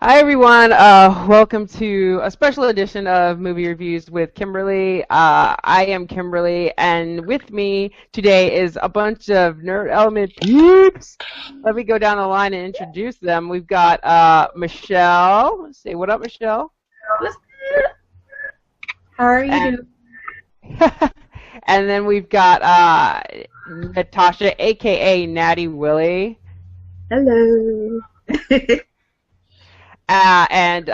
Hi everyone, welcome to a special edition of Movie Reviews with Kimberly. I am Kimberly, and with me today is a bunch of Nerd Element peeps. Let me go down the line and introduce them. We've got Michelle. Say what up, Michelle. What's good? How are you And doing? and then we've got Natasha, aka Natty Willie, Hello. and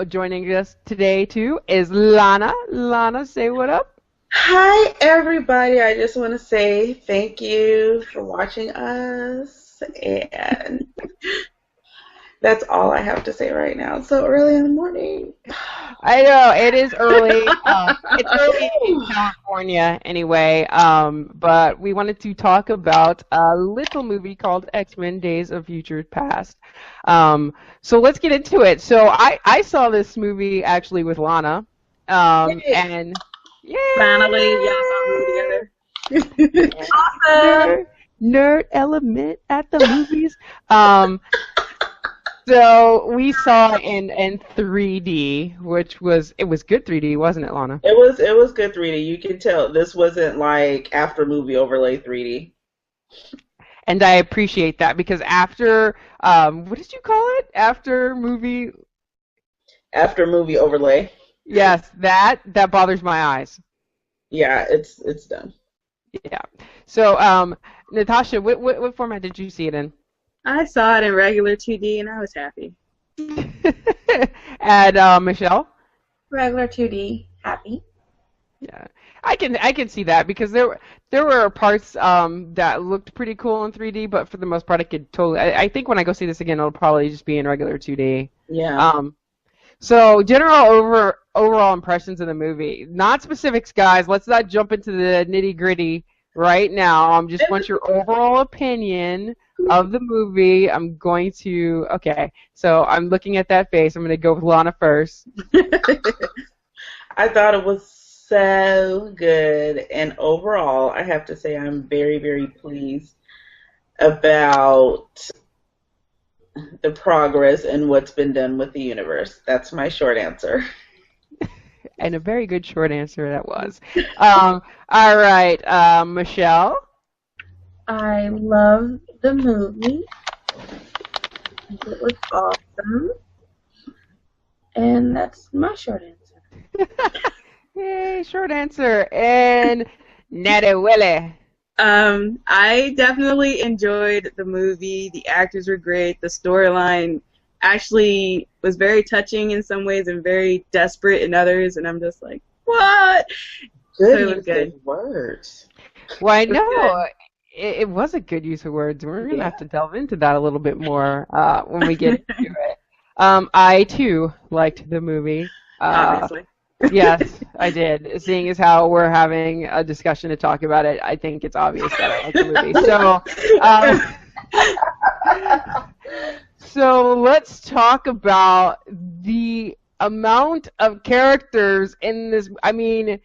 joining us today too is Lana. Lana, say what up. Hi, everybody. I just want to say thank you for watching us. And that's all I have to say right now. It's so early in the morning. I know it is early. It's early in California anyway. But we wanted to talk about a little movie called X-Men: Days of Future Past. So let's get into it. So I saw this movie actually with Lana. Yay. And Finally, y'all saw a movie together. Awesome. nerd, nerd element at the movies. So we saw in 3D, which was it was good 3D, wasn't it, Lana? It was good 3D. You can tell this wasn't like after movie overlay 3D. And I appreciate that because after what did you call it? After movie, After movie overlay. yes, that bothers my eyes. Yeah, it's done. Yeah. So Natasha, what format did you see it in? I saw it in regular 2D and I was happy. And Michelle? Regular 2D, happy. Yeah, I can see that because there were parts that looked pretty cool in 3D, but for the most part, I could totally. I think when I go see this again, it'll probably just be in regular 2D. Yeah. So general overall impressions of the movie, not specifics, guys. Let's not jump into the nitty gritty right now. Just want your overall opinion of the movie. I'm going to. Okay, so I'm looking at that face. I'm going to go with Lana first. I thought it was so good. And overall, I have to say I'm very, very pleased about the progress and what's been done with the universe. That's my short answer. And a very good short answer that was. All right, Michelle. I love the movie. It was awesome. And that's my short answer. Yay, short answer. And Nere Willy. I definitely enjoyed the movie. The actors were great. The storyline actually was very touching in some ways and very desperate in others. And I'm just like, what? So Good it was use good. of words. Why, It was no, good. it was a good use of words. We're going to Yeah. have to delve into that a little bit more when we get into it. I, too, liked the movie. Obviously. Yes, I did. Seeing as how we're having a discussion to talk about it, I think it's obvious that I like the movie. So let's talk about the amount of characters in this. I mean,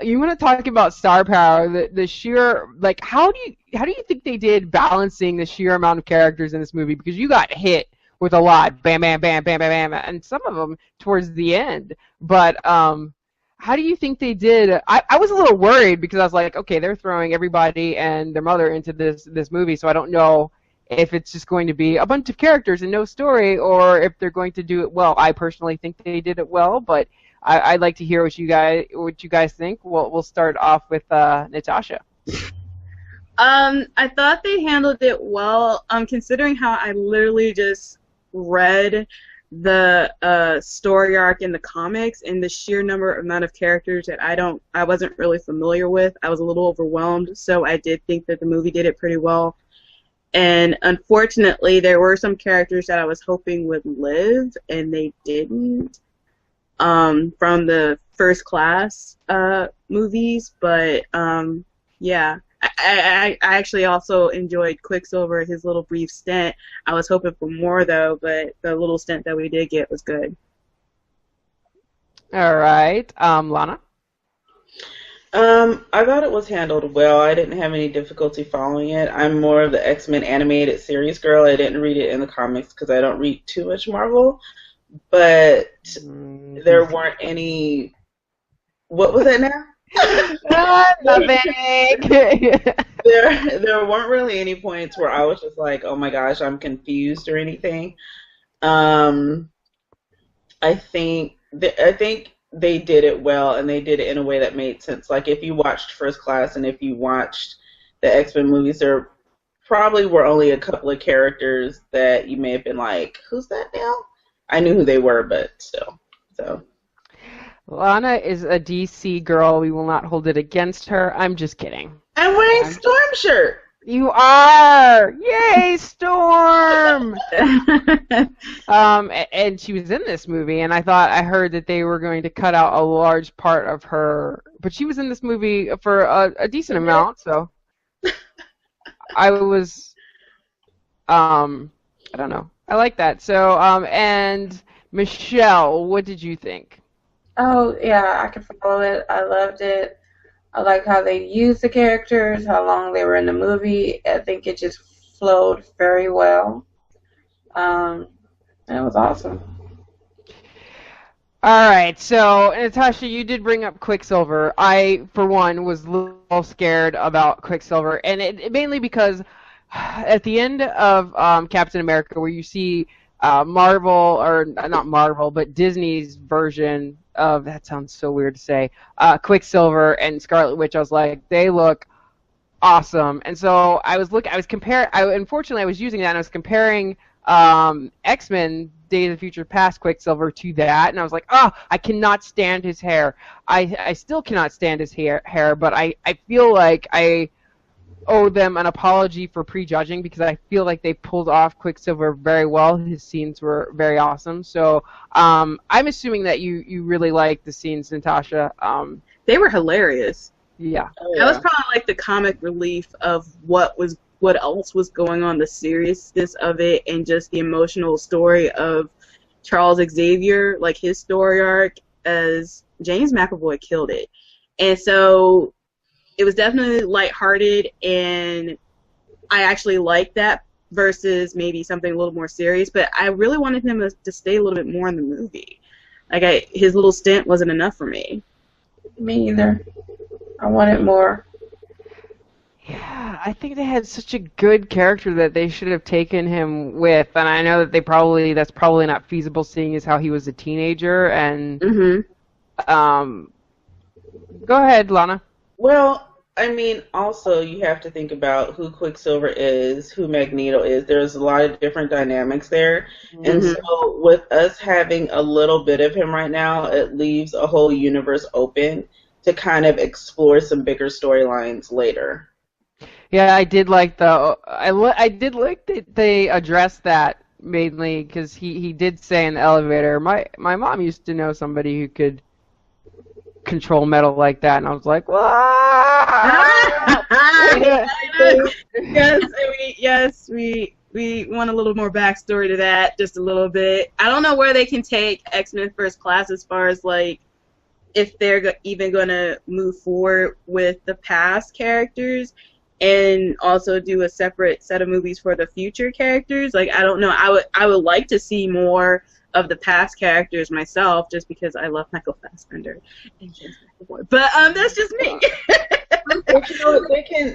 you want to talk about star power, the sheer like how do you think they did balancing the sheer amount of characters in this movie? Because you got hit with a lot, bam, bam, bam, bam, bam, bam, and some of them towards the end. But how do you think they did? I was a little worried because I was like, okay, they're throwing everybody and their mother into this movie, so I don't know if it's just going to be a bunch of characters and no story, or if they're going to do it well. I personally think they did it well, but I'd like to hear what you guys think. We'll start off with Natasha. I thought they handled it well, considering how I literally just read the story arc in the comics and the sheer amount of characters that I wasn't really familiar with. I was a little overwhelmed, so I did think that the movie did it pretty well. And unfortunately, there were some characters that I was hoping would live, and they didn't, from the First Class movies. But yeah, I actually also enjoyed Quicksilver, his little brief stint. I was hoping for more though, but the little stint that we did get was good. All right, Lana. I thought it was handled well. I didn't have any difficulty following it. I'm more of the X-Men animated series girl. I didn't read it in the comics because I don't read too much Marvel. But there weren't any. What was it now? Nothing. There weren't really any points where I was just like, oh my gosh, I'm confused or anything. Um, I think they did it well, and they did it in a way that made sense. Like if you watched First Class and if you watched the X-Men movies, there probably were only a couple of characters that you may have been like, who's that now? I knew who they were, but still. So. Lana is a DC girl. We will not hold it against her. I'm just kidding. I'm wearing Storm shirt. You are! Yay, Storm! And she was in this movie, and I heard that they were going to cut out a large part of her, but she was in this movie for a decent amount, so I was, I don't know. I like that. So, and Michelle, what did you think? Oh, yeah, I can follow it. I loved it. I like how they used the characters, how long they were in the movie. I think it just flowed very well. And it was awesome. All right, so Natasha, you did bring up Quicksilver. I, for one, was a little scared about Quicksilver, and it mainly because at the end of Captain America, where you see Marvel, or not Marvel, but Disney's version of, that sounds so weird to say, Quicksilver and Scarlet Witch, I was like, they look awesome. And so unfortunately I was using that, and I was comparing X-Men Days of Future Past Quicksilver to that, and I was like, I cannot stand his hair. I still cannot stand his hair, but I feel like I owe them an apology for prejudging, because I feel like they pulled off Quicksilver very well. His scenes were very awesome. So I'm assuming that you really liked the scenes, Natasha. They were hilarious. Yeah. That was probably like the comic relief of what else was going on, the seriousness of it, and just the emotional story of Charles Xavier, like his story arc as James McAvoy killed it. And so it was definitely lighthearted, and I actually liked that versus maybe something a little more serious. But I really wanted him to stay a little bit more in the movie. Like his little stint wasn't enough for me. Me either. I wanted more. Yeah, I think they had such a good character that they should have taken him with, and I know that that's probably not feasible, seeing as how he was a teenager. And go ahead, Lana. Well, I mean, also you have to think about who Quicksilver is, who Magneto is. There's a lot of different dynamics there. And so with us having a little bit of him right now, it leaves a whole universe open to kind of explore some bigger storylines later. Yeah, I did like that they addressed that mainly, because he did say in the elevator, my mom used to know somebody who could control metal like that, and I was like, "Wow!" Yes, we want a little more backstory to that, just a little bit. I don't know where they can take X-Men First Class as far as like if they're even going to move forward with the past characters and also do a separate set of movies for the future characters. Like, I don't know. I would like to see more of the past characters myself, just because I love Michael Fassbender and James McAvoy. But that's just me. But you know,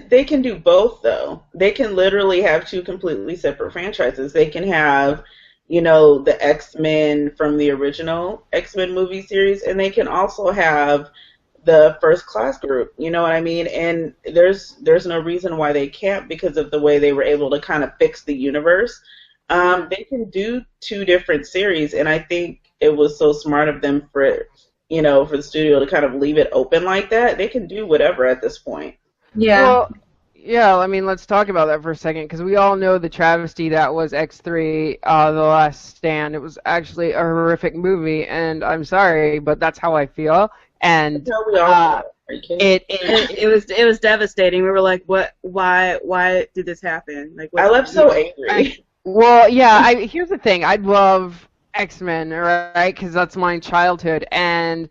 they can do both though. They can literally have two completely separate franchises. They can have, you know, the X-Men from the original X-Men movie series, and they can also have the First Class group. You know what I mean? And there's no reason why they can't, because of the way they were able to kind of fix the universe. They can do two different series, and I think it was so smart of them for the studio to kind of leave it open like that. They can do whatever at this point. Yeah. Well, yeah, I mean, let's talk about that for a second, because we all know the travesty that was X3, The Last Stand. It was actually a horrific movie, and I'm sorry, but that's how I feel. And it was devastating. We were like, what? Why did this happen? Like, I left so angry. Well, yeah. Here's the thing. I love X-Men, right? Because that's my childhood, and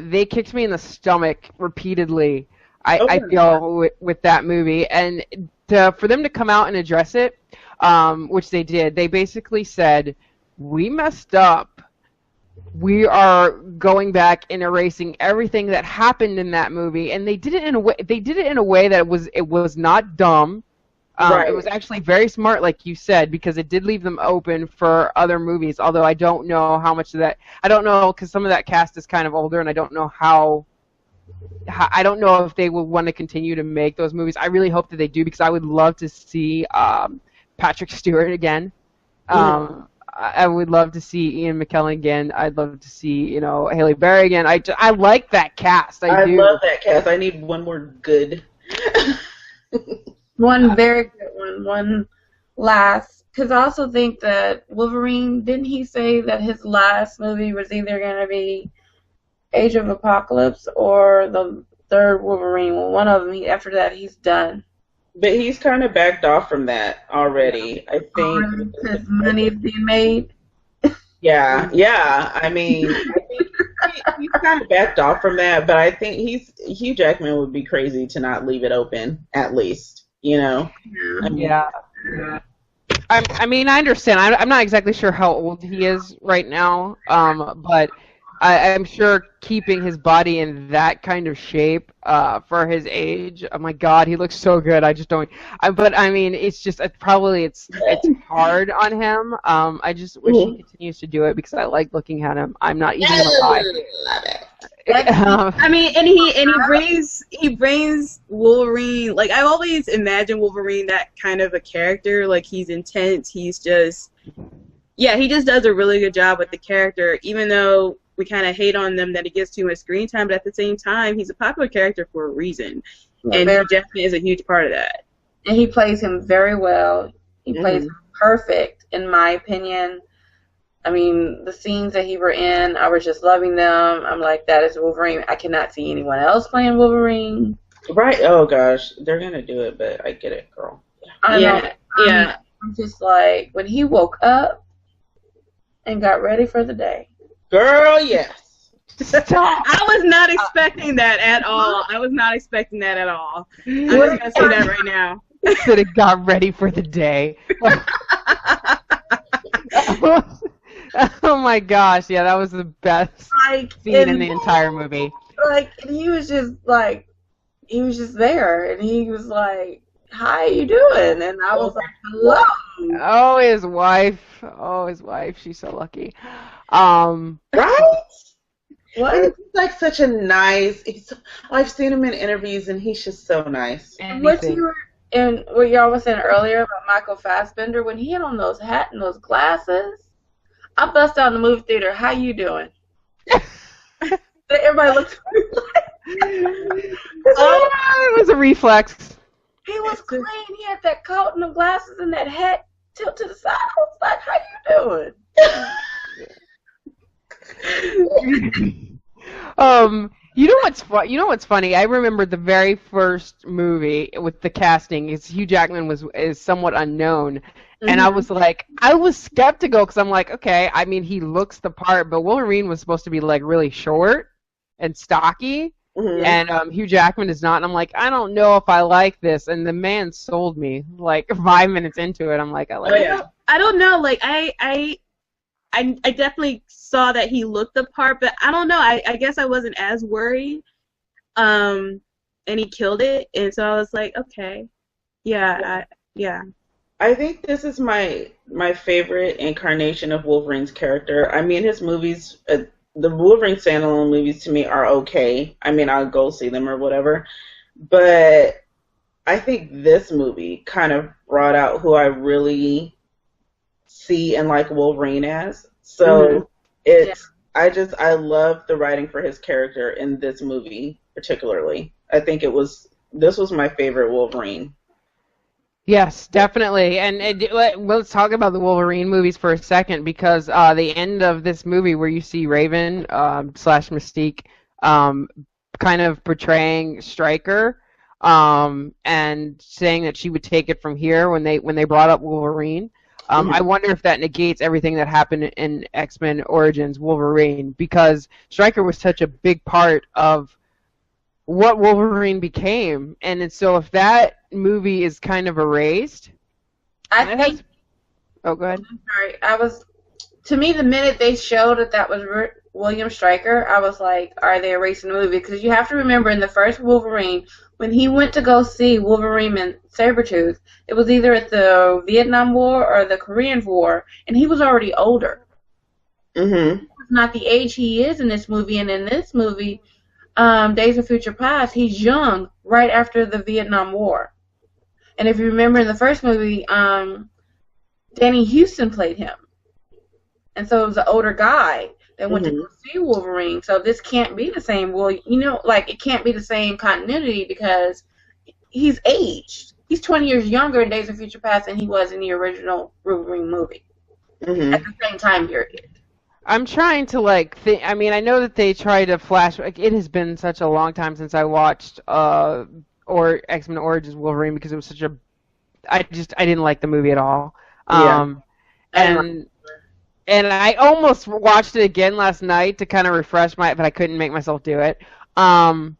they kicked me in the stomach repeatedly. Oh, I feel with that movie, and for them to come out and address it, which they did, they basically said, "We messed up. We are going back and erasing everything that happened in that movie," and they did it in a way. They did it in a way that it was not dumb. right. It was actually very smart, like you said, because it did leave them open for other movies. Although I don't know how much of that. I don't know because some of that cast is kind of older, and I don't know I don't know if they will want to continue to make those movies. I really hope that they do because I would love to see Patrick Stewart again. I would love to see Ian McKellen again. I'd love to see, Halle Berry again. I like that cast. I do. love that cast. I need one more good. One very good one. One last. Because I also think that Wolverine, didn't he say that his last movie was either going to be Age of Apocalypse or the third Wolverine? Well, one of them, after that, he's done. But he's kind of backed off from that already, I think. Because money is being made. Yeah. I mean, I think he's kind of backed off from that, but I think Hugh Jackman would be crazy to not leave it open, at least, I mean, Yeah. I mean, I understand. I'm not exactly sure how old he is right now, but I'm sure keeping his body in that kind of shape for his age. Oh my God, he looks so good. I just don't. But I mean, it's just probably it's hard on him. I just wish he continues to do it because I like looking at him. I'm not eating him alive. Love it. I mean, and he brings Wolverine. Like, I've always imagined Wolverine that kind of a character. Like, he's intense. He's just, he just does a really good job with the character. Even though we kind of hate on them that he gets too much screen time, but at the same time, he's a popular character for a reason, and Hugh Jackman is a huge part of that. And he plays him very well. He plays him perfect, in my opinion. I mean, the scenes that he were in, I was just loving them. I'm like, that is Wolverine. I cannot see anyone else playing Wolverine. Right. Oh, gosh. They're going to do it, but I get it, girl. I know. I'm just like, when he woke up and got ready for the day. Girl, yes. I was not expecting that at all. I'm just going to say that right now. That it got ready for the day. Oh my gosh, yeah, that was the best scene in the entire movie. Like, and he was just there, and he was like, "How you doing?" And I was like, "Hello." Oh, his wife, she's so lucky. Right? What? He's like such a nice. I've seen him in interviews, and he's just so nice. What y'all was saying earlier about Michael Fassbender, when he had on those hat and those glasses, I bust out in the movie theater. How you doing? Everybody looked at me like, it was a reflex. He was clean. He had that coat and the glasses and that hat tilt to the side. I was like, how you doing? You know what's funny? I remember the very first movie with the casting is Hugh Jackman is somewhat unknown, and I was skeptical because I'm like, okay, I mean he looks the part, but Wolverine was supposed to be like really short and stocky, and Hugh Jackman is not, and I'm like, I don't know if I like this, and the man sold me like 5 minutes into it. I'm like, I like it. I don't know, like I definitely saw that he looked the part, but I don't know. I guess I wasn't as worried. And he killed it, and so I was like, okay, yeah. I think this is my favorite incarnation of Wolverine's character. I mean, his movies, the Wolverine standalone movies to me are okay. I mean, I'll go see them or whatever. But I think this movie kind of brought out who I really see and like Wolverine as. So I love the writing for his character in this movie particularly. I think this was my favorite Wolverine. Yes, definitely. And let's talk about the Wolverine movies for a second because the end of this movie where you see Raven / Mystique kind of portraying Stryker and saying that she would take it from here when they brought up Wolverine. I wonder if that negates everything that happened in X-Men Origins Wolverine, because Stryker was such a big part of what Wolverine became, and so if that movie is kind of erased, I think. oh, go ahead. I'm sorry. To me, the minute they showed that was William Stryker, I was like, are they erasing the movie? Because you have to remember, in the first Wolverine, when he went to go see Wolverine and Sabretooth, it was either at the Vietnam War or the Korean War, and he was already older. Mm-hmm. He was not the age he is in this movie, and in this movie, Days of Future Past, he's young, right after the Vietnam War. And if you remember in the first movie, Danny Houston played him. And so it was an older guy that went to go see Wolverine. So this can't be the same. Well, it can't be the same continuity because he's aged. He's 20 years younger in Days of Future Past than he was in the original Wolverine movie at the same time period. I'm trying to think. I mean, I know that they try to flash. It has been such a long time since I watched or X-Men Origins Wolverine, because it was such a. I didn't like the movie at all. And I almost watched it again last night to kind of refresh but I couldn't make myself do it. Because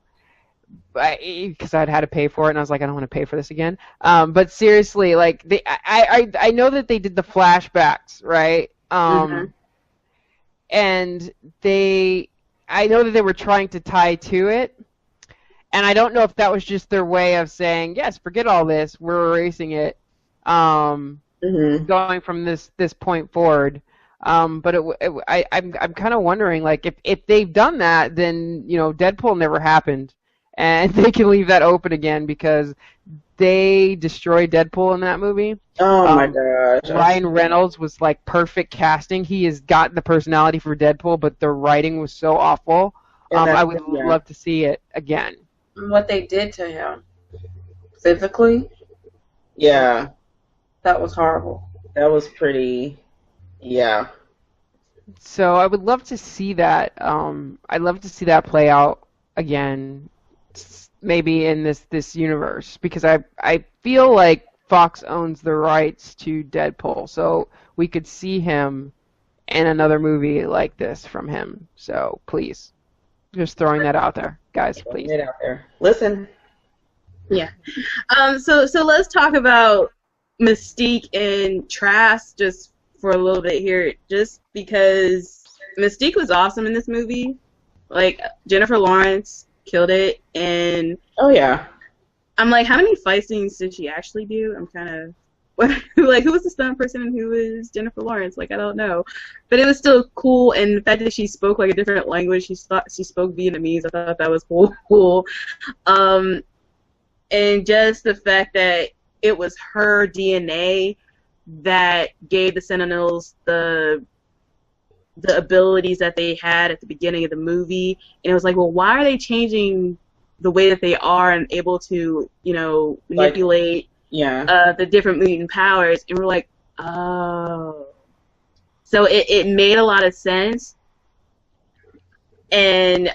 I'd had to pay for it, and I was like, I don't want to pay for this again. But seriously, I know that they did the flashbacks, right? And I know that they were trying to tie to it, and I don't know if that was just their way of saying, yes, forget all this, we're erasing it, going from this point forward. But I'm kind of wondering, if they've done that, then Deadpool never happened, and they can leave that open again, because they destroyed Deadpool in that movie. Oh my gosh! Ryan Reynolds was perfect casting. He has got the personality for Deadpool, but the writing was so awful. I would love to see it again. What they did to him physically? Yeah, that was horrible. That was pretty. Yeah. So I would love to see that. I'd love to see that play out again, maybe in this universe, because I feel like Fox owns the rights to Deadpool, so we could see him in another movie like this from him. So please, just throwing that out there, guys. Please. Get it out there. Listen. Yeah. So let's talk about Mystique and Trask just for a little bit here, just because Mystique was awesome in this movie. Jennifer Lawrence killed it, and oh yeah, I'm like, how many fight scenes did she actually do? I'm kind of who was the stunt person and who was Jennifer Lawrence? I don't know, but it was still cool, and the fact that she spoke a different language, she spoke Vietnamese. I thought that was cool. And just the fact that it was her DNA that gave the Sentinels the abilities that they had at the beginning of the movie, and it was well, why are they changing the way that they are and able to, manipulate the different mutant powers? And we're oh. So it made a lot of sense, and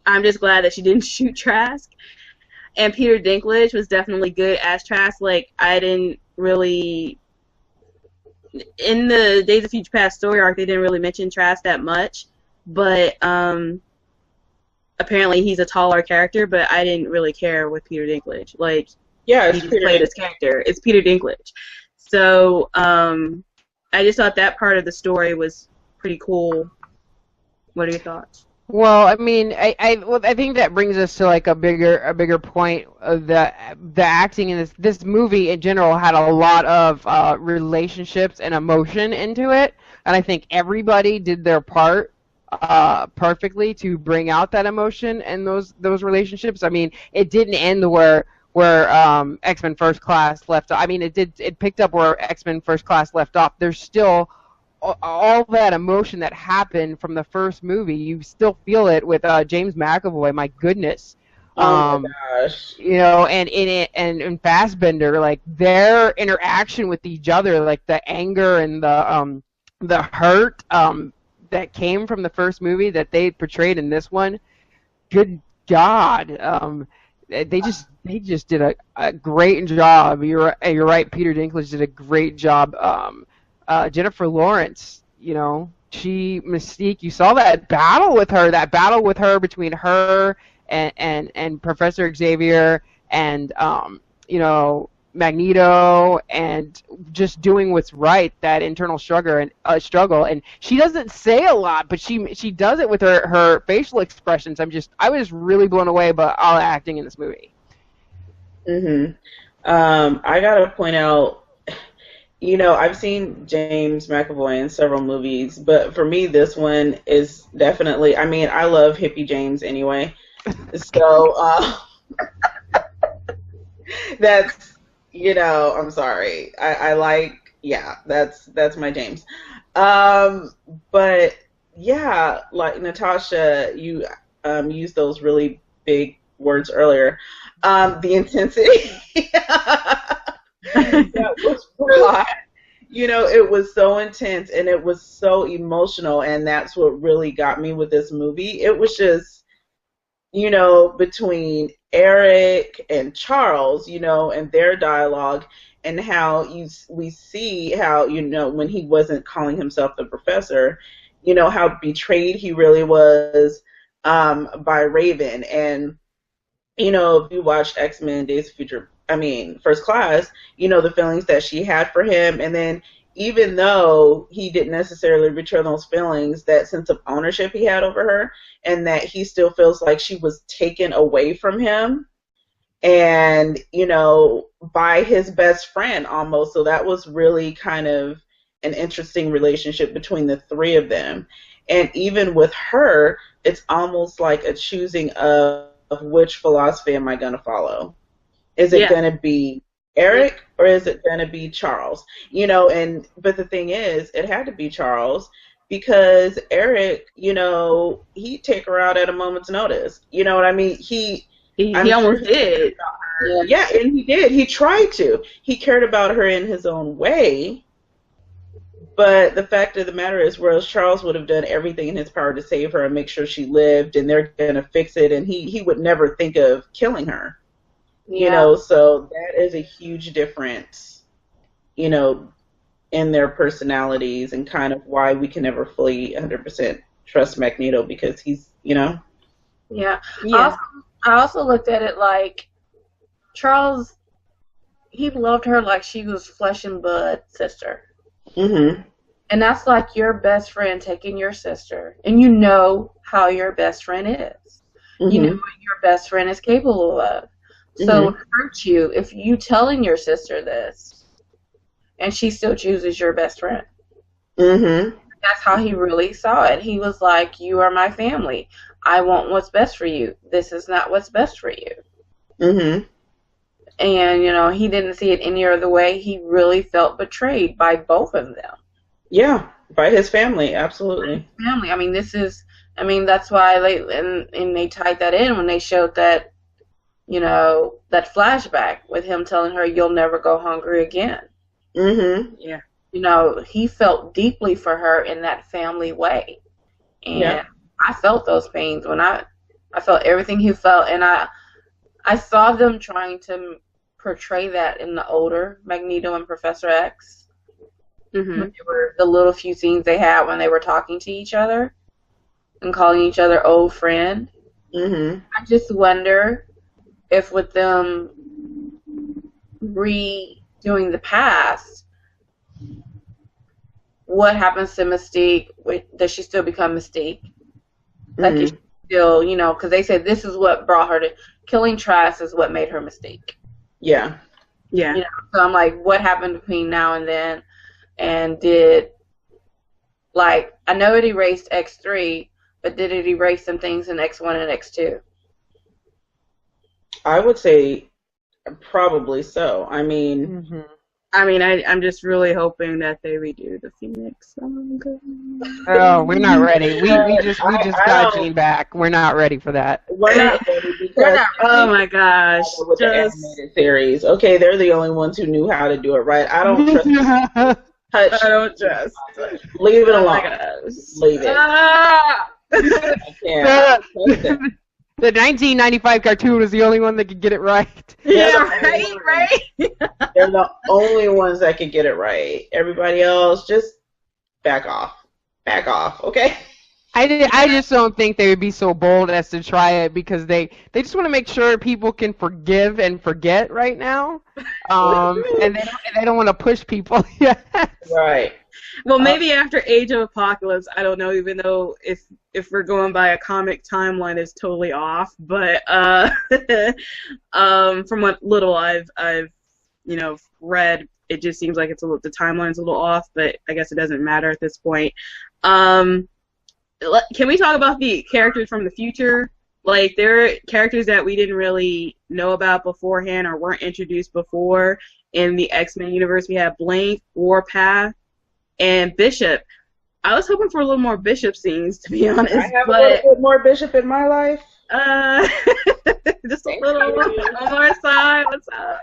I'm just glad that she didn't shoot Trask. And Peter Dinklage was definitely good as Trask. I didn't really... In the Days of Future Past story arc, they didn't really mention Trask that much, but apparently he's a taller character, but I didn't really care with Peter Dinklage. He just played his character. It's Peter Dinklage. So I just thought that part of the story was pretty cool. What are your thoughts? Well, I mean, I think that brings us to a bigger point of the acting in this movie in general had a lot of relationships and emotion into it, and I think everybody did their part perfectly to bring out that emotion and those relationships. I mean, it didn't end where X-Men First Class left off. I mean, it picked up where X-Men First Class left off. There's still all that emotion that happened from the first movie. You still feel it with James McAvoy. My goodness. Oh my gosh. And Fassbender, their interaction with each other, the anger and the hurt that came from the first movie that they portrayed in this one. Good God. They just did a great job. You're right. Peter Dinklage did a great job Jennifer Lawrence, Mystique, you saw that battle with her between her and Professor Xavier and Magneto, and just doing what's right, that internal struggle, and she doesn't say a lot, but she does it with her facial expressions. I was really blown away by all the acting in this movie. I gotta point out, I've seen James McAvoy in several movies, but for me, this one is definitely, I love hippie James anyway, so that's, I'm sorry, I like, that's my James. But yeah, like Natasha, you used those really big words earlier. The intensity. That was broad. It was so intense and it was so emotional, and that's what really got me with this movie. It was just, between Eric and Charles, and their dialogue, and how we see how, when he wasn't calling himself the professor, how betrayed he really was by Raven. And, if you watched X-Men Days of Future, First Class, the feelings that she had for him, and then even though he didn't necessarily return those feelings, that sense of ownership he had over her, and that he still feels like she was taken away from him, and, by his best friend almost. So that was really kind of an interesting relationship between the three of them. And even with her, it's almost like a choosing of which philosophy am I going to follow. Is it going to be Eric or is it going to be Charles? But the thing is, it had to be Charles, because Eric, he'd take her out at a moment's notice. You know what I mean? He almost did. Yeah, and he did. He tried to. He cared about her in his own way. But the fact of the matter is, whereas Charles would have done everything in his power to save her and make sure she lived, and they're going to fix it, and he would never think of killing her. Yeah. So that is a huge difference, in their personalities, and kind of why we can never fully 100% trust Magneto, because he's, Yeah. I also looked at it like Charles, he loved her like she was flesh and blood sister. Mm-hmm. And that's like your best friend taking your sister, and you know how your best friend is. Mm-hmm. You know what your best friend is capable of. So it hurts you if you telling your sister this, and she still chooses your best friend. Mm-hmm. That's how he really saw it. He was like, "You are my family. I want what's best for you. This is not what's best for you." Mm-hmm. And he didn't see it any other way. He really felt betrayed by both of them. Yeah, by his family, absolutely. Family. That's why they tied that in when they showed that. That flashback with him telling her, "You'll never go hungry again." Mm-hmm. Yeah. He felt deeply for her in that family way. And I felt those pains when I felt everything he felt, and I saw them trying to portray that in the older Magneto and Professor X. Mm-hmm. The little few scenes they had when they were talking to each other and calling each other old friend. Mm-hmm. I just wonder if with them redoing the past, what happens to Mystique? Does she still become Mystique? Like, is she still, because they said this is what brought her to killing Trask is what made her Mystique. Yeah. Yeah. So I'm like, what happened between now and then? And did, I know it erased X3, but did it erase some things in X1 and X2? I would say probably so. I'm just really hoping that they redo the Phoenix song. Oh, we're not ready. We just got Jean back. We're not ready for that. We're not ready because oh my gosh, with the animated series. Okay, they're the only ones who knew how to do it right. I don't trust. I don't trust. Leave it alone. Oh my gosh. Leave it. Ah! I can't. The 1995 cartoon was the only one that could get it right. They're Yeah, the only right, ones. right. They're the only ones that could get it right. Everybody else, just back off. Back off, okay? I just don't think they would be so bold as to try it because they just want to make sure people can forgive and forget right now, and they don't want to push people yet. Right. Well, maybe after Age of Apocalypse, I don't know. Even though if we're going by a comic timeline, it's totally off. But from what little I've read, it just seems like the timeline's a little off. But I guess it doesn't matter at this point. Can we talk about the characters from the future? Like, there are characters that we didn't really know about beforehand or weren't introduced before in the X-Men universe. We have Blink, Warpath, and Bishop. I was hoping for a little more Bishop scenes, to be honest. I have a little bit more Bishop in my life. Just a little on our side. What's up?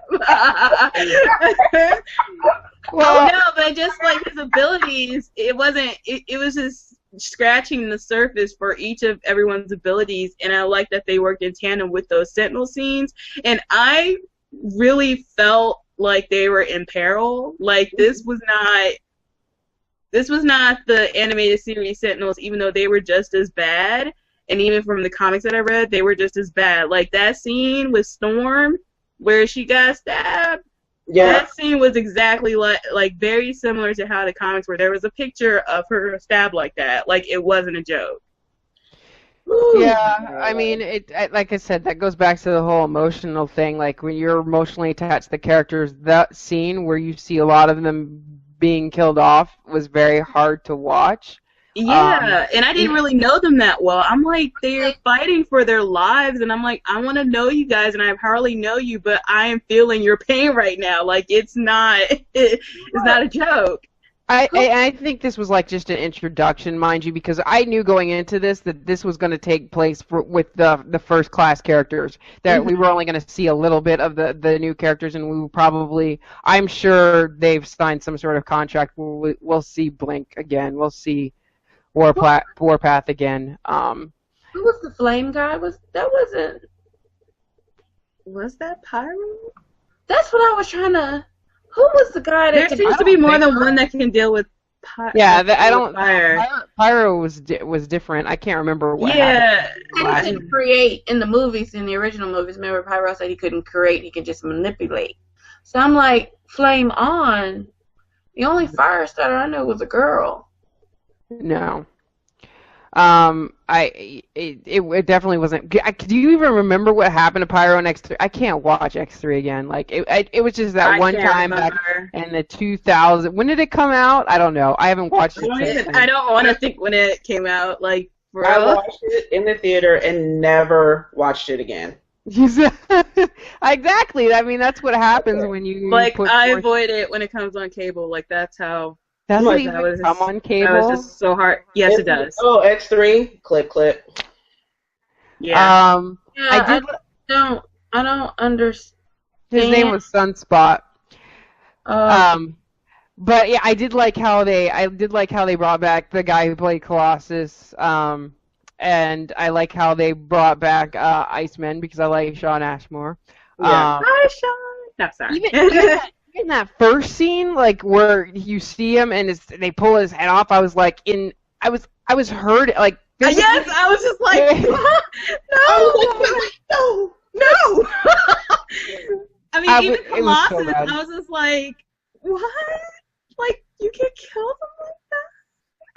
Well, No, but just like his abilities, it was just scratching the surface for each of everyone's abilities, and I like that they worked in tandem with those Sentinel scenes, and I really felt like they were in peril. Like, this was not the animated series Sentinels, even though they were just as bad, and even from the comics that I read, they were just as bad. Like, that scene with Storm where she got stabbed, Yeah. that scene was exactly like very similar to how the comics were. There was a picture of her stabbed like that. Like, it wasn't a joke. yeah, I mean, like I said, that goes back to the whole emotional thing. Like, when you're emotionally attached to the characters, that scene where you see a lot of them being killed off was very hard to watch. Yeah, and I didn't really know them that well. I'm like, they're fighting for their lives, and I'm like, I want to know you guys, and I hardly know you, but I am feeling your pain right now. Like, it's not a joke. I think this was like just an introduction, mind you, because I knew going into this that this was going to take place with the first class characters. That we were only going to see a little bit of the new characters, and we will probably, I'm sure they've signed some sort of contract where we'll see Blink again. We'll see Warpath again. Who was the flame guy? Was that Pyro? That's what I was trying to. Who was the guy that? There seems to be more than one that can deal with Yeah, I don't. fire. Pyro was different. I can't remember what happened. Yeah. He couldn't create in the movies, in the original movies. Remember, Pyro said he couldn't create; he could just manipulate. So I'm like, flame on. The only fire starter I knew was a girl. No. It definitely wasn't. Do you even remember what happened to Pyro in X3? I can't watch X3 again. Like, it was just that one time back in the 2000. When did it come out? I don't know. I haven't watched it since then. I don't want to think when it came out. Like, bro. I watched it in the theater and never watched it again. Exactly. I mean, that's what happens when you Like, put I forth- avoid it when it comes on cable. Like, that's how. Does Like, it even that was- come on That cable? was just so hard. Yes, it does. Oh, X3, clip. Yeah. Yeah, I don't understand. His name was Sunspot. Uh, But yeah, I did like how they brought back the guy who played Colossus. And I like how they brought back Iceman because I like Sean Ashmore. Yeah. Hi, Sean. No, sorry. In that first scene, like where you see him and they pull his head off, I was like, I was hurt, like. Yes, I was just like, no. I mean, even it was so Colossus, bad. I was just like, what? Like, you can kill them like that?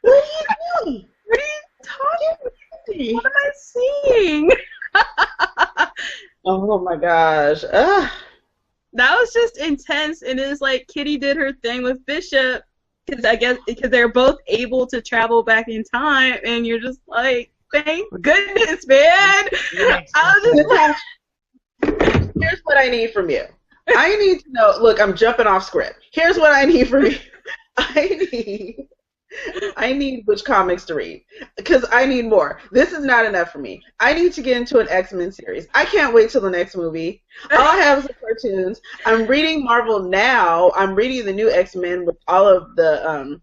What are you doing? What are you talking about? What am I seeing? Oh my gosh. That was just intense, and it was like Kitty did her thing with Bishop, because they're both able to travel back in time, and you're just like, thank goodness, man. I was just like, Here's what I need from you. I need to know. Look, I'm jumping off script. Here's what I need from you. I need which comics to read because I need more. This is not enough for me. I need to get into an X-Men series. I can't wait till the next movie. All I have is the cartoons. I'm reading Marvel now. I'm reading the new X-Men with all of the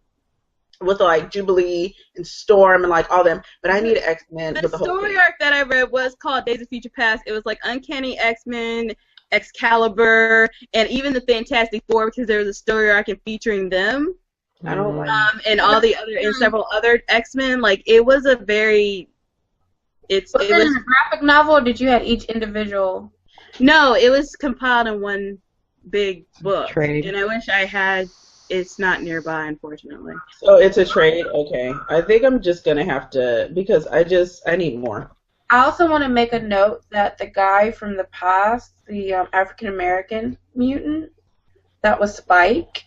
with like Jubilee and Storm and like all them. But I need X-Men The with the whole story thing. arc that I read was called Days of Future Past. It was like Uncanny X-Men, Excalibur, and even the Fantastic Four, because there was a story arc featuring them. I don't like. And all the other and several other X-Men. Like it was a very. Was it a graphic novel, or did you have each individual? No, it was compiled in one big book, Trade. and I wish I had. It's not nearby, unfortunately. So it's a trade. Okay, I think I'm just gonna have to because I need more. I also want to make a note that the guy from the past, the African American mutant, that was Spike.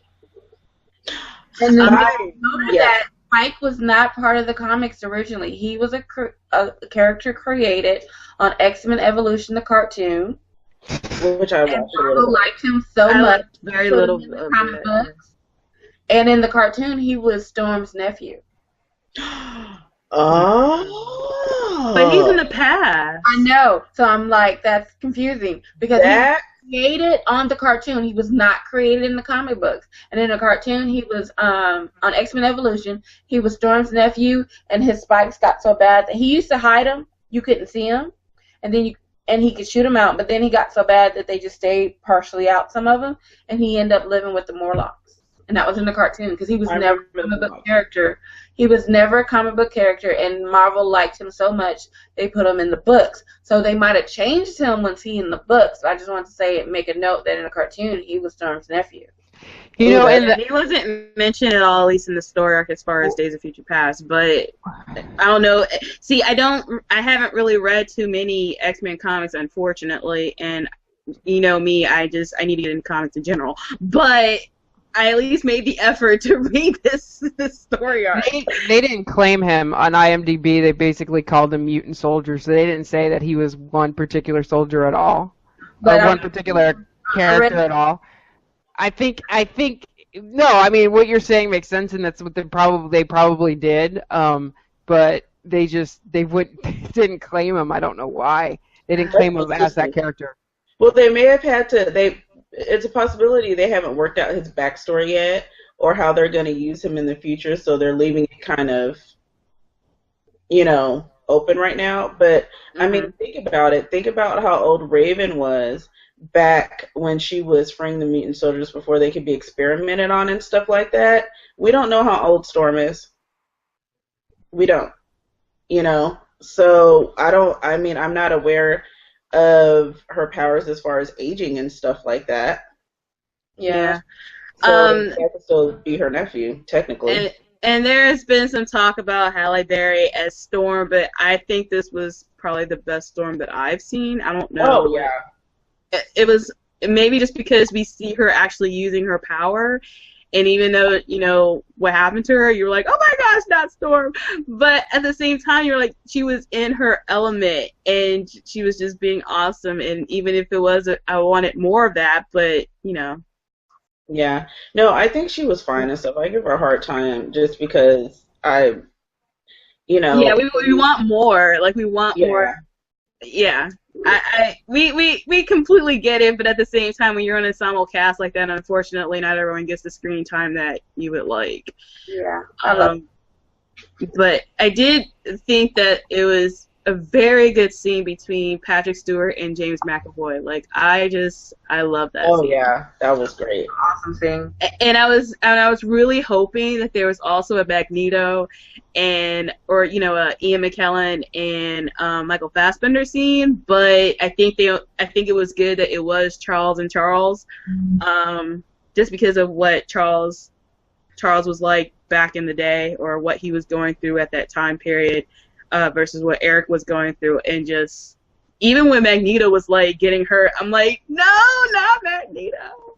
And then noted that Spike was not part of the comics originally. He was a character created on X-Men Evolution, the cartoon. Which I watched a little Marvel bit. liked him so much. Very little in the comic books. And in the cartoon, he was Storm's nephew. Oh. But he's in the past. I know. So I'm like, that's confusing because he was created on the cartoon. He was not created in the comic books. And in the cartoon, he was on X-Men Evolution. He was Storm's nephew, and his spikes got so bad that he used to hide them. You couldn't see him, and he could shoot them out. But then he got so bad that they just stayed partially out, some of them, and he ended up living with the Morlocks. And that was in the cartoon because he was never a comic book character. He was never a comic book character, and Marvel liked him so much they put him in the books. So they might have changed him once he in the books. But I just want to say, make a note that in the cartoon he was Storm's nephew. You know, and he wasn't mentioned at all, at least in the story arc, as far as Days of Future Past. But I don't know. See, I haven't really read too many X-Men comics, unfortunately, and you know me, I need to get into comics in general. But I at least made the effort to read this story arc. They didn't claim him on IMDb. They basically called him Mutant Soldier, so they didn't say that he was one particular soldier at all, or one particular character at all. I think no. I mean, what you're saying makes sense, and that's what they probably did. But they didn't claim him. I don't know why they didn't claim him as that character. Well, they may have had to. It's a possibility they haven't worked out his backstory yet, or how they're going to use him in the future. So they're leaving it kind of, open right now. But I mean, think about it. Think about how old Raven was back when she was freeing the mutant soldiers before they could be experimented on and stuff like that. We don't know how old Storm is. We don't. So I'm not aware of her powers as far as aging and stuff like that. Yeah. So that could still be her nephew, technically. And there has been some talk about Halle Berry as Storm, but I think this was probably the best Storm that I've seen. I don't know. Oh, yeah. It was maybe just because we see her actually using her power. And even though, what happened to her, you're like, oh my gosh, not Storm. But at the same time, you're like, she was in her element, and she was just being awesome. And even if it was, I wanted more of that, but, Yeah. No, I think she was fine and stuff. I give her a hard time just because Yeah, we want more. Like, we want more. Yeah. We completely get it, but at the same time, when you're on a simulcast like that, unfortunately, not everyone gets the screen time that you would like. Yeah. But I did think that it was a very good scene between Patrick Stewart and James McAvoy. Like, I love that. Oh scene. yeah, that was great. Awesome thing. And I was really hoping that there was also a Magneto or Ian McKellen and Michael Fassbender scene, but I think it was good that it was Charles and Charles, just because of what Charles was like back in the day, or what he was going through at that time period, versus what Eric was going through, and just even when Magneto was like getting hurt, I'm like, no, not Magneto.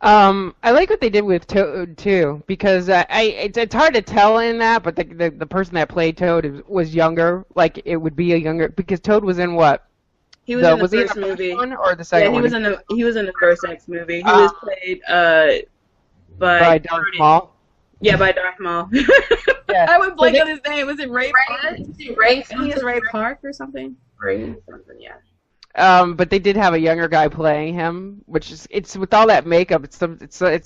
I like what they did with Toad too, because it's hard to tell in that, but the person that played Toad was younger. Like, it would be a younger, because Toad was in what? He was in the first movie. One or the second one? He was in the first X movie. He was played by Darth Maul. Yeah, by Darth Maul. Yeah. I would blank on his name. Was it Ray Park? Ray. I think it's Ray Park or something. Ray something. Yeah. But they did have a younger guy playing him, which is it's with all that makeup, it's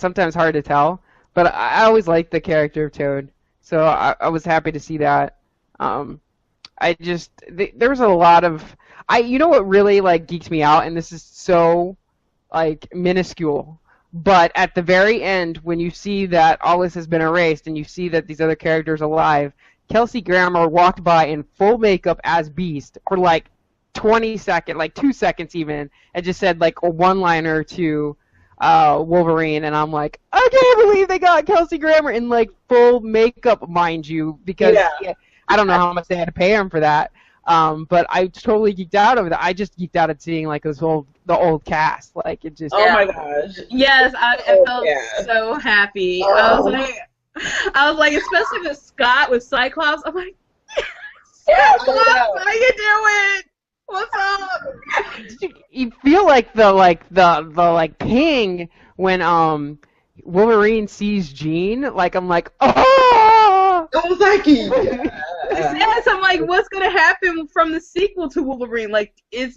sometimes hard to tell. But I always liked the character of Toad, so I was happy to see that. I just there was a lot of you know what really like geeks me out, and this is so like minuscule. But at the very end, when you see that all this has been erased and you see that these other characters are alive, Kelsey Grammer walked by in full makeup as Beast for like 20 seconds, like 2 seconds even, and just said like a one-liner to Wolverine, and I'm like, I can't believe they got Kelsey Grammer in like full makeup, mind you, because I don't know how much they had to pay him for that. But I totally geeked out over that. I just geeked out at seeing like the old cast. Like it just. Oh my gosh. Yes, I felt so happy. Oh. I was like, especially with Scott with Cyclops. I'm like, Yes, Cyclops, how you doing? What's up? You feel like the ping when Wolverine sees Jean. Like I'm like, oh. Ozaki. Yes, I'm like, what's gonna happen from the sequel to Wolverine? Like, did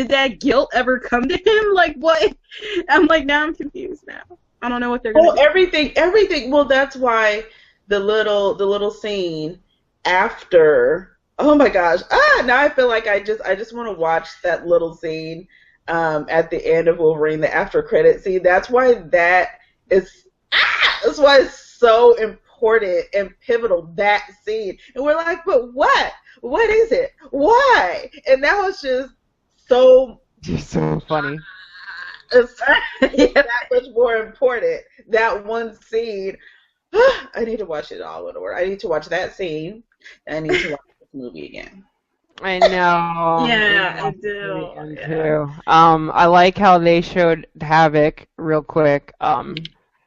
that guilt ever come to him? Like, what? I'm like, now I'm confused now. I don't know what they're gonna do. Everything. Well, that's why the little scene after. Oh my gosh! Now I feel like I just want to watch that little scene at the end of Wolverine, the after credit scene. That's why that's why it's so important and pivotal, that scene. And we're like, but what? What is it? Why? And that was just so. It's so funny. It's that much more important. That one scene. I need to watch it all in order. I need to watch that scene. I need to watch this movie again. I know. Yeah, I do. I do. I like how they showed Havoc real quick.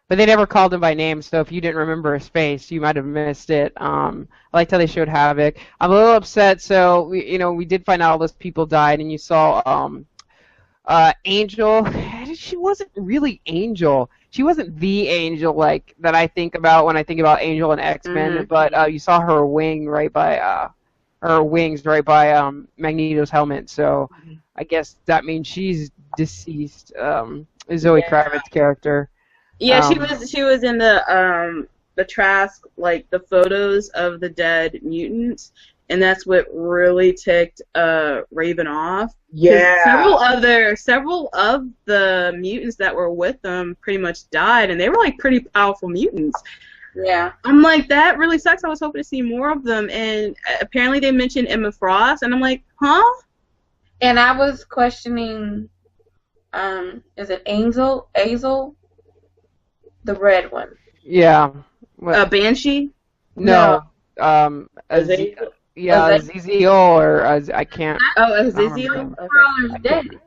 But they never called him by name, so if you didn't remember his face, you might have missed it. I liked how they showed Havoc. I'm a little upset. So we did find out all those people died, and you saw Angel. She wasn't really Angel. She wasn't the Angel like that I think about when I think about Angel and X-Men. Mm-hmm. But you saw her wings right by Magneto's helmet. So I guess that means she's deceased. Zoe Kravitz's character. Yeah, she was in the Trask, like the photos of the dead mutants, and that's what really ticked Raven off. Yeah. Several of the mutants that were with them pretty much died, and they were like pretty powerful mutants. Yeah. I'm like, that really sucks. I was hoping to see more of them, and apparently they mentioned Emma Frost, and I'm like, huh? And I was questioning, is it Azel? The red one. Yeah. Banshee? No. Azazel? Azazel or I can't. Oh, Azazel? Prowler's dead.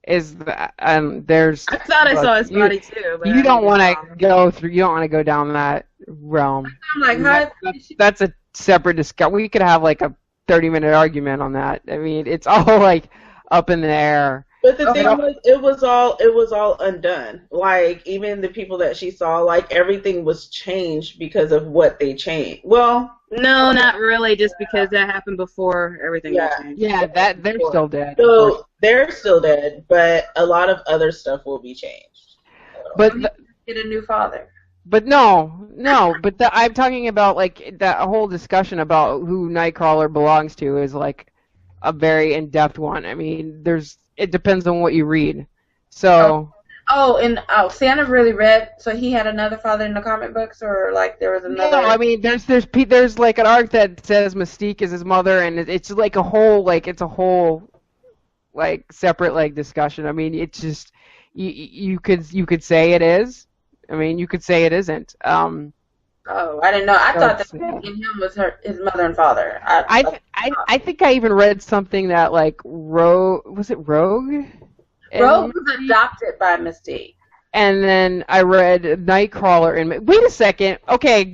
Is there's. I thought I saw his body too. But You don't want to go through. You don't want to go down that realm. I'm like, how? That's a separate discussion. We could have like a 30-minute argument on that. I mean, it's all like up in the air. But the thing was, it was all undone. Like, even the people that she saw, like, everything was changed because of what they changed. Well, no, not really, just because that happened before everything got changed. Yeah, they're still dead. So they're still dead, but a lot of other stuff will be changed. But Get a new father. But no. But I'm talking about like that whole discussion about who Nightcrawler belongs to is like a very in-depth one. I mean, it depends on what you read. So. See, I never really read. So he had another father in the comic books, or like there was another. No, I mean, there's like an arc that says Mystique is his mother, and it's like a whole separate like discussion. I mean, it's just you could say it is. I mean, you could say it isn't. I didn't know. I thought that in him was his mother and father. I think I even read something that like was it Rogue? Rogue was adopted by Mystique. And then I read Nightcrawler and wait a second. Okay.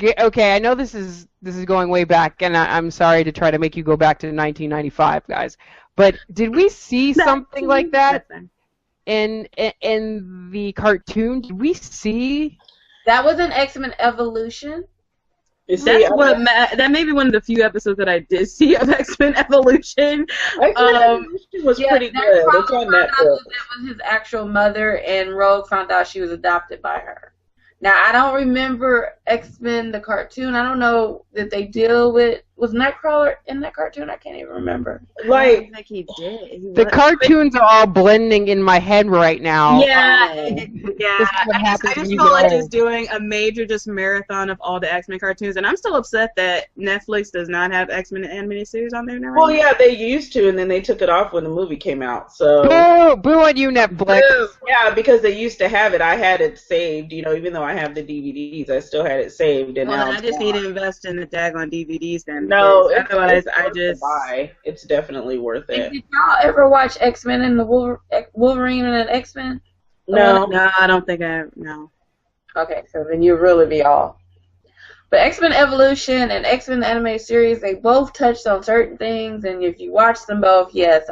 I know this is going way back, and I'm sorry to try to make you go back to 1995, guys. But did we see something like that in the cartoon? Did we see? That was an X-Men Evolution. See, That may be one of the few episodes that I did see of X-Men Evolution. X-Men Evolution was pretty good. It's on Netflix. That was his actual mother, and Rogue found out she was adopted by her. Now, I don't remember X-Men, the cartoon. I don't know that they deal with... Was Nightcrawler in that cartoon? I can't even remember. I don't think he did. The cartoons are all blending in my head right now. Yeah, yeah. I just feel like just doing a major just marathon of all the X-Men cartoons, and I'm still upset that Netflix does not have X-Men animated series on there now. Well, yeah, they used to, and then they took it off when the movie came out. So boo on you, Netflix. Boo. Yeah, because they used to have it. I had it saved. You know, even though I have the DVDs, I still had it saved. And now I just need to invest in the daggone DVDs then. No, otherwise I just buy. It's definitely worth it. Did y'all ever watch X-Men and the Wolverine and the X-Men? No, I don't think I have. No. Okay, so then you really be all. But X-Men Evolution and X-Men the animated series, they both touched on certain things, and if you watch them both, yes,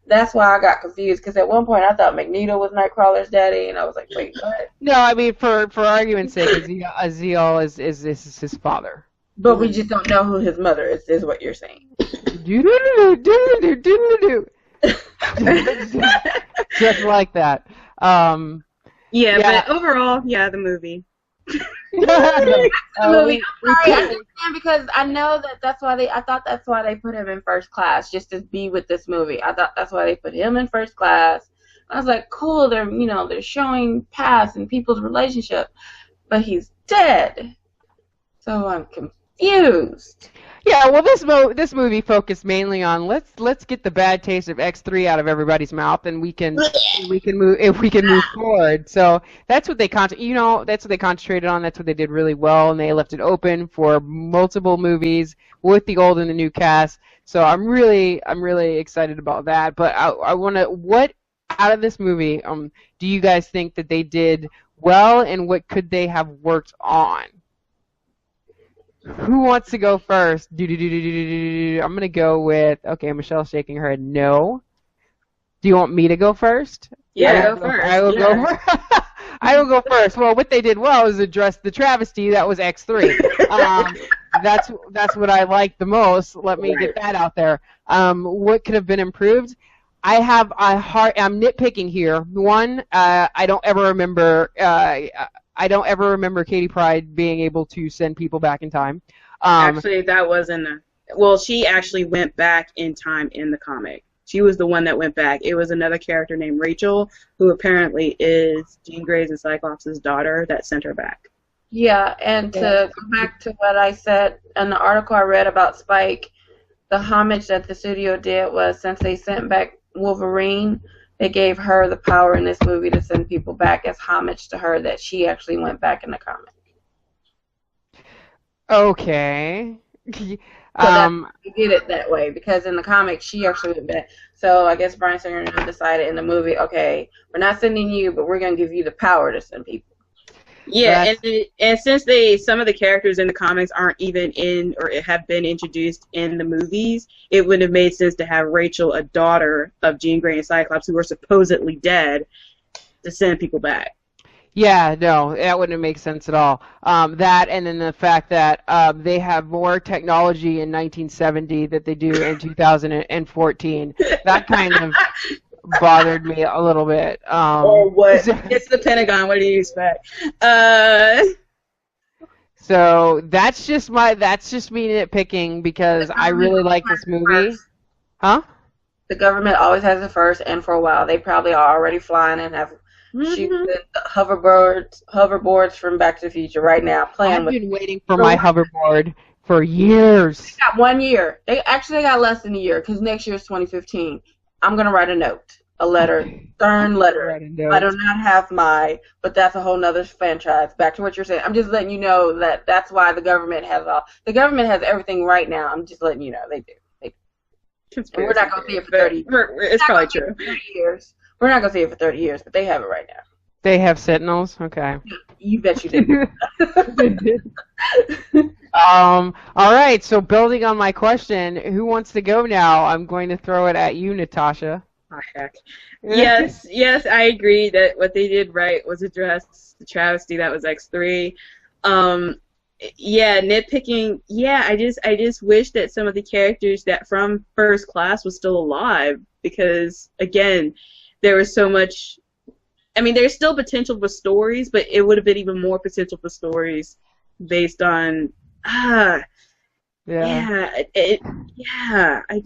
that's why I got confused, because at one point I thought Magneto was Nightcrawler's daddy, and I was like, wait, what? No, I mean, for argument's sake, Aziel is his father. But we just don't know who his mother is what you're saying. Just like that. Yeah, but overall, yeah, the movie. I understand because I know that's why I thought that's why they put him in first class, just to be with this movie. I thought that's why they put him in first class. I was like, cool, they're showing past and people's relationship, but he's dead. So I'm confused. Yeah, well, this movie focused mainly on let's get the bad taste of X3 out of everybody's mouth, and we can move forward. So that's what they concentrated on. That's what they did really well, and they left it open for multiple movies with the old and the new cast. So I'm really excited about that. But I wanna, what out of this movie do you guys think that they did well, and what could they have worked on? Who wants to go first? I'm going to go with, okay, Michelle's shaking her head no. Do you want me to go first? Yeah, go first. I will go first. I will go first. Well, what they did well is address the travesty that was X3. That's what I liked the most. Let me get that out there. What could have been improved? I'm nitpicking here. One, I don't ever remember Katie Pryde being able to send people back in time. Actually, that wasn't she actually went back in time in the comic. She was the one that went back. It was another character named Rachel, who apparently is Jean Grey's and Cyclops' daughter, that sent her back. Yeah, and to go back to what I said in the article I read about Spike, the homage that the studio did was, since they sent back Wolverine, they gave her the power in this movie to send people back as homage to her, that she actually went back in the comic. Okay. They did it that way, because in the comic she actually went back. So I guess Bryan Singer decided in the movie, okay, we're not sending you, but we're going to give you the power to send people. Yeah, and since some of the characters in the comics aren't even in or have been introduced in the movies, it would have made sense to have Rachel, a daughter of Jean Grey and Cyclops, who were supposedly dead, to send people back. Yeah, no, that wouldn't make sense at all. That, and then the fact that they have more technology in 1970 that they do in 2014. That kind of bothered me a little bit. Or what? It's the Pentagon. What do you expect? So that's just me nitpicking, because I really like this movie. Huh? The government always has it first, and for a while they probably are already flying and have shooting hoverboards from Back to the Future right now. I've been waiting for my hoverboard for years. They got 1 year. They got less than a year, because next year is 2015. I'm going to write a note, stern letter. I do not have but that's a whole nother franchise. Back to what you're saying. I'm just letting you know that's why the government has everything right now. I'm just letting you know they do. We're not going to see it for 30 years. It's probably true. 30 years. We're not going to see it for 30 years, but they have it right now. They have Sentinels? Okay. You bet you do. All right, so building on my question, who wants to go now? I'm going to throw it at you, Natasha. Oh, heck. Yes, I agree that what they did right was address the travesty that was X3. yeah, nitpicking. Yeah, I just wish that some of the characters that from First Class was still alive because again, there was so much. I mean, there's still potential for stories, but it would have been even more potential for stories based on Yeah. yeah.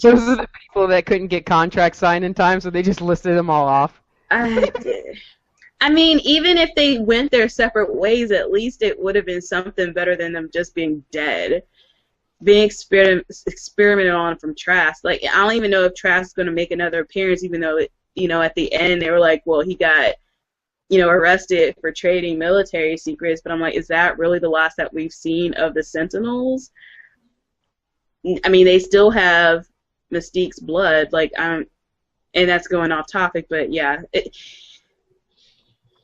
Those are the people that couldn't get contracts signed in time, so they just listed them all off. I, I mean, even if they went their separate ways, at least it would have been something better than them just being dead, being experimented on from Trask. Like, I don't even know if Trask is going to make another appearance, even though at the end they were like, well, he got arrested for trading military secrets. But I'm like, is that really the last that we've seen of the Sentinels? I mean, they still have Mystique's blood, and that's going off topic, but yeah.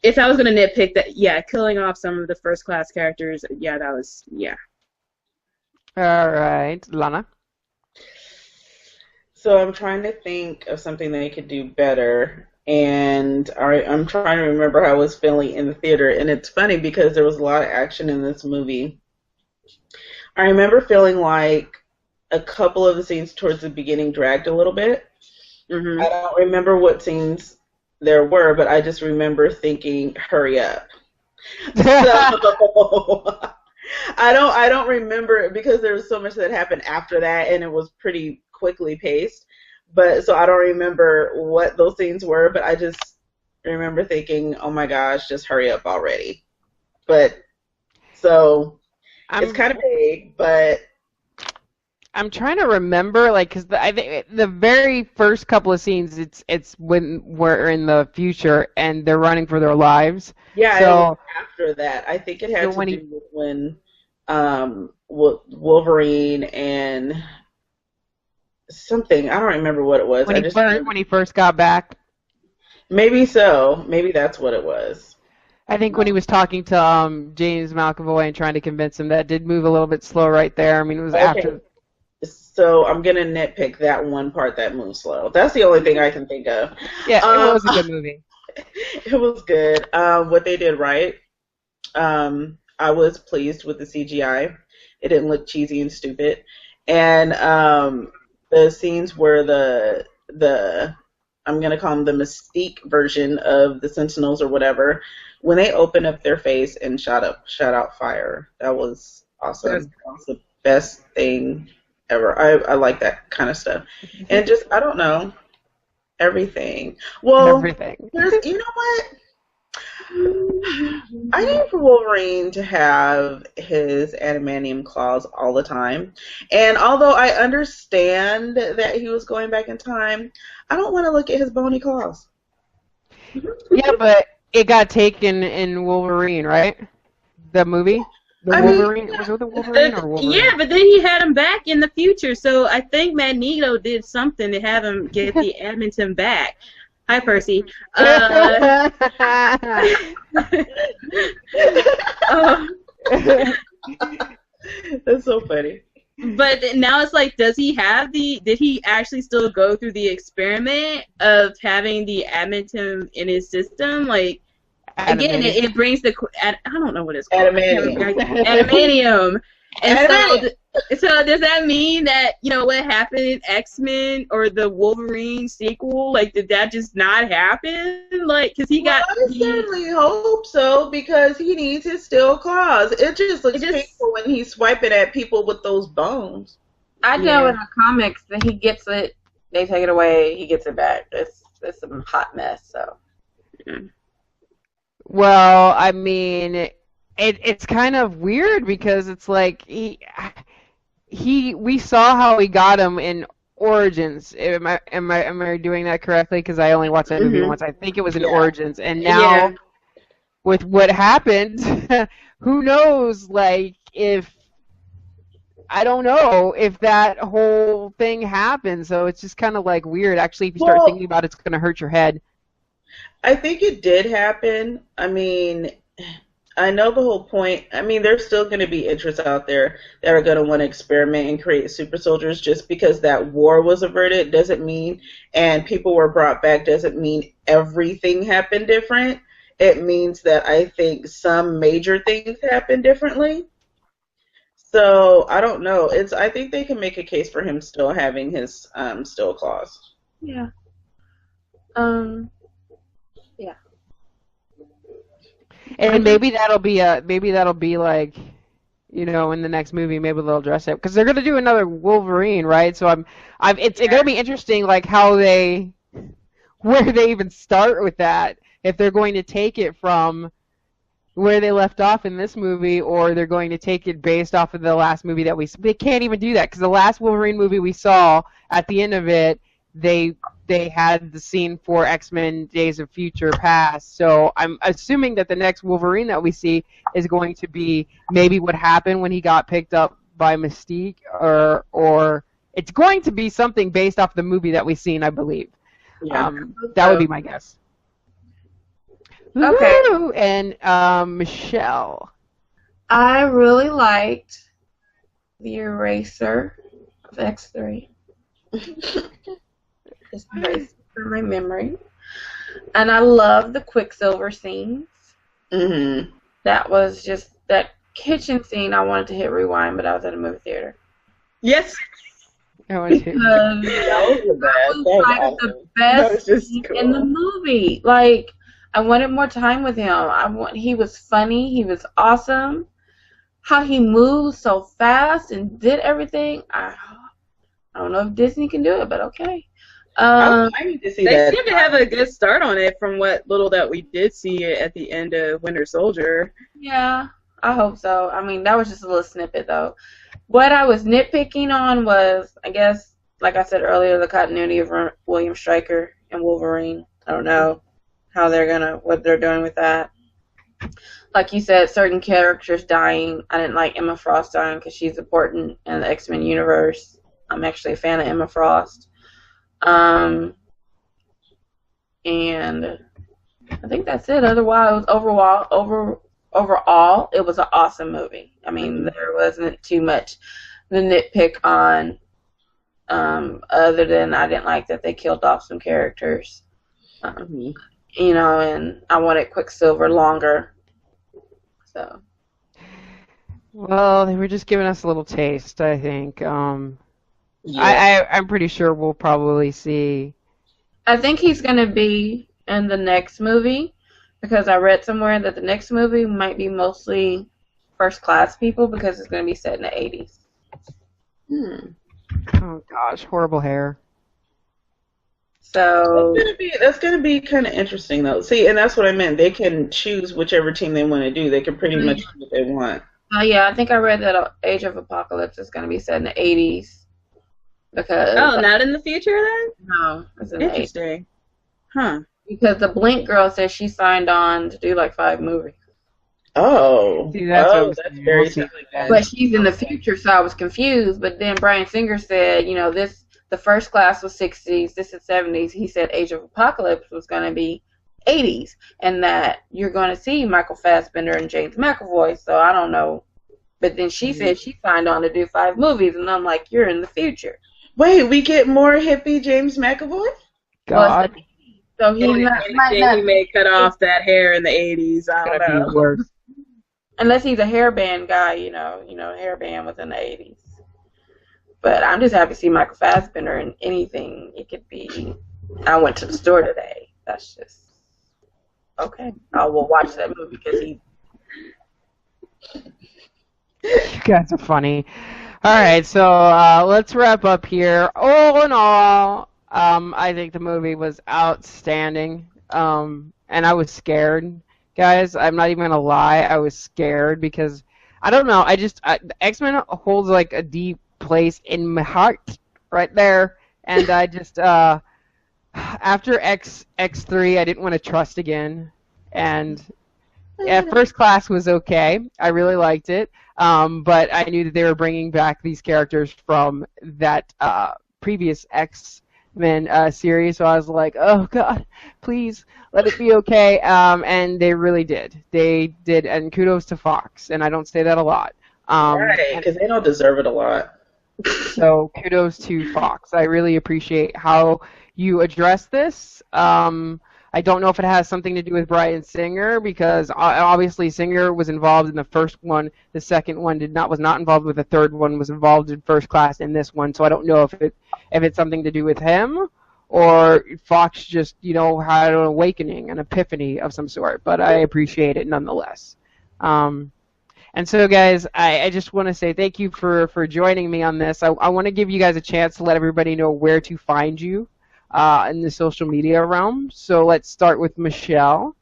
If I was going to nitpick that, yeah, killing off some of the First Class characters, yeah, that was, yeah. All right, Lana. So I'm trying to think of something they could do better, and I'm trying to remember how I was feeling in the theater, and it's funny because there was a lot of action in this movie. I remember feeling like a couple of the scenes towards the beginning dragged a little bit. Mm-hmm. I don't remember what scenes there were, but I just remember thinking, hurry up. So I don't remember it because there was so much that happened after that, and it was pretty quickly paced. But so I don't remember what those scenes were, but I just remember thinking, oh my gosh, just hurry up already. But so it's kind of vague, but I'm trying to remember, like, because I think the very first couple of scenes, it's when we're in the future and they're running for their lives. Yeah, so after that, I think it had to do with when Wolverine and something. I don't remember what it was. When he first got back. Maybe so. Maybe that's what it was. I think when he was talking to James McAvoy and trying to convince him, that did move a little bit slow right there. I mean, it was after. So I'm going to nitpick that one part that moves slow. That's the only thing I can think of. Yeah, it was a good movie. It was good. What they did right, I was pleased with the CGI. It didn't look cheesy and stupid. And the scenes where the I'm going to call them the Mystique version of the Sentinels or whatever, when they opened up their face and shot out fire, that was awesome. That was the best thing ever. I like that kind of stuff. And just, I don't know, everything. Well, everything. You know what? I need for Wolverine to have his adamantium claws all the time. And although I understand that he was going back in time, I don't want to look at his bony claws. Yeah, but it got taken in Wolverine, right? The movie? Wolverine? Was it the Wolverine or Wolverine? Yeah, but then he had him back in the future, so I think Magneto did something to have him get the adamantium back. Hi, Percy. That's so funny. But now it's like, did he actually still go through the experiment of having the adamantium in his system? Like, again, it brings I don't know what it's called. Adamantium. And so does that mean that, what happened in X-Men or the Wolverine sequel, like, did that just not happen? Like, because I certainly hope so, because he needs his steel claws. It just looks painful when he's swiping at people with those bones. I know in the comics that he gets it, they take it away, he gets it back. It's a hot mess, so. Yeah. Well, I mean, it's kind of weird because it's like we saw how he got him in Origins. Am I doing that correctly? Because I only watched that movie once. I think it was in Origins, and now with what happened, who knows? Like, I don't know if that whole thing happened. So it's just kind of like weird. Actually, if you start thinking about it, it's going to hurt your head. I think it did happen. I mean, I know the whole point. I mean, there's still going to be interests out there that are going to want to experiment and create super soldiers. Just because that war was averted doesn't mean, and people were brought back doesn't mean everything happened different. It means that I think some major things happened differently. So I don't know. I think they can make a case for him still having his still claws. Yeah. Um. Yeah. And maybe that'll be like, in the next movie, maybe they'll address it because they're gonna do another Wolverine, right? So it's gonna be interesting, like where they even start with that. If they're going to take it from where they left off in this movie, or they're going to take it based off of the last movie that they can't even do that because the last Wolverine movie we saw at the end of it, they had the scene for X-Men Days of Future Past. So I'm assuming that the next Wolverine that we see is going to be maybe what happened when he got picked up by Mystique, or it's going to be something based off the movie that we've seen, I believe. Yeah. That would be my guess. Okay. Woo! And Michelle. I really liked the eraser of X3. Just erased from my memory. And I love the Quicksilver scenes. Mm-hmm. That was just that kitchen scene. I wanted to hit rewind, but I was at a movie theater. Yes. I want to. Because That was that was like awesome. the That was best just scene cool. in the movie. Like, I wanted more time with him. He was funny. He was awesome. How he moved so fast and did everything. I don't know if Disney can do it, but okay. I need to see They that. seem to have a good start on it from what little that we did see at the end of Winter Soldier. Yeah, I hope so. I mean, that was just a little snippet, though. What I was nitpicking on was, I guess, like I said earlier, the continuity of William Stryker and Wolverine. I don't know what they're doing with that. Like you said, certain characters dying. I didn't like Emma Frost dying because she's important in the X-Men universe. I'm actually a fan of Emma Frost. And I think that's it. Otherwise, overall, it was an awesome movie. I mean, there wasn't too much to nitpick on, other than I didn't like that they killed off some characters. And I wanted Quicksilver longer. So. Well, they were just giving us a little taste, I think. I'm pretty sure we'll probably see. I think he's going to be in the next movie because I read somewhere that the next movie might be mostly first class people because it's going to be set in the 80s. Oh gosh, horrible hair. So That's gonna be kind of interesting though. See, and that's what I meant. They can choose whichever team they want to do. They can pretty much do what they want. yeah, I think I read that Age of Apocalypse is going to be set in the 80s because Not in the future then? no, it's in the 80s. Interesting. Huh. Because the Blink girl said she signed on to do like 5 movies. Oh, See, that's what I'm that's saying. very We'll see. telling. But she's in the future, so I was confused. But then Bryan Singer said, the first class was 60s, this is 70s. He said Age of Apocalypse was going to be 80s, and that you're going to see Michael Fassbender and James McAvoy. So I don't know. But then she said she signed on to do 5 movies, and I'm like, you're in the future. Wait, we get more hippie James McAvoy? God, So he He may cut off that hair in the 80s. I it's don't gonna know. be worse. unless he's a hairband guy, hairband was in the 80s. But I'm just happy to see Michael Fassbender in anything. It could be, I went to the store today. That's just, okay. I will watch that movie because You guys are funny. All right, so let's wrap up here. All in all, I think the movie was outstanding, and I was scared, guys. I'm not even gonna lie. I was scared because I don't know. X-Men holds like a deep place in my heart right there, and I just after X3, I didn't want to trust again, and First Class was okay. I really liked it. But I knew that they were bringing back these characters from that previous X-Men series, so I was like, oh, God, please let it be okay. And they really did. They did, and kudos to Fox, and I don't say that a lot. Right, because they don't deserve it a lot. So kudos to Fox. I really appreciate how you address this. I I don't know if it has something to do with Bryan Singer because obviously Singer was involved in the first one. The second one was not involved with the third one. Was involved in First Class in this one. So I don't know if it's something to do with him or Fox just had an awakening, an epiphany of some sort. But I appreciate it nonetheless. And so, guys, I just want to say thank you for joining me on this. I want to give you guys a chance to let everybody know where to find you in the social media realm. So let's start with Michelle.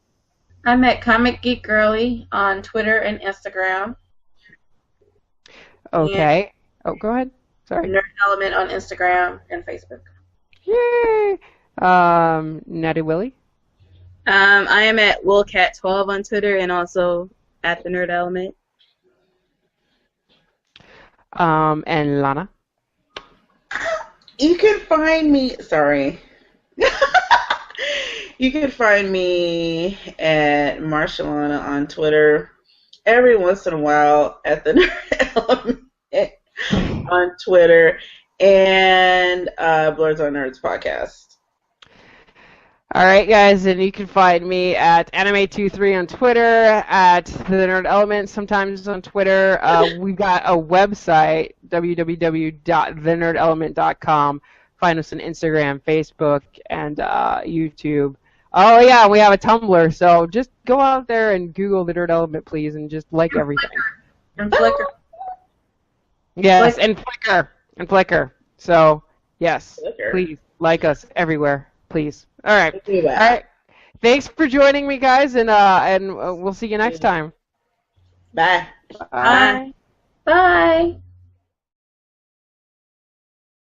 I'm at Comic Geek Girly on Twitter and Instagram. Okay. Oh, go ahead. Sorry. Nerd Element on Instagram and Facebook. Yay! Natty Willie. I am at WillCat12 on Twitter and also at the Nerd Element. And Lana. You can find me. Sorry. You can find me at Marshalana on Twitter. Every once in a while at the Nerd Element on Twitter and Blurs on Nerds podcast. All right, guys, and you can find me at Anime23 on Twitter, at The Nerd Element, sometimes on Twitter. We've got a website, www.thenerdelement.com. Find us on Instagram, Facebook, and YouTube. Oh, yeah, we have a Tumblr, so just go out there and Google The Nerd Element, please, and just like everything. And Flickr. Yes, and Flickr. So, yes, Flickr. Please like us everywhere, please. All right. Do that. All right. Thanks for joining me, guys, and we'll see you next time. Bye. Bye. Bye. Bye.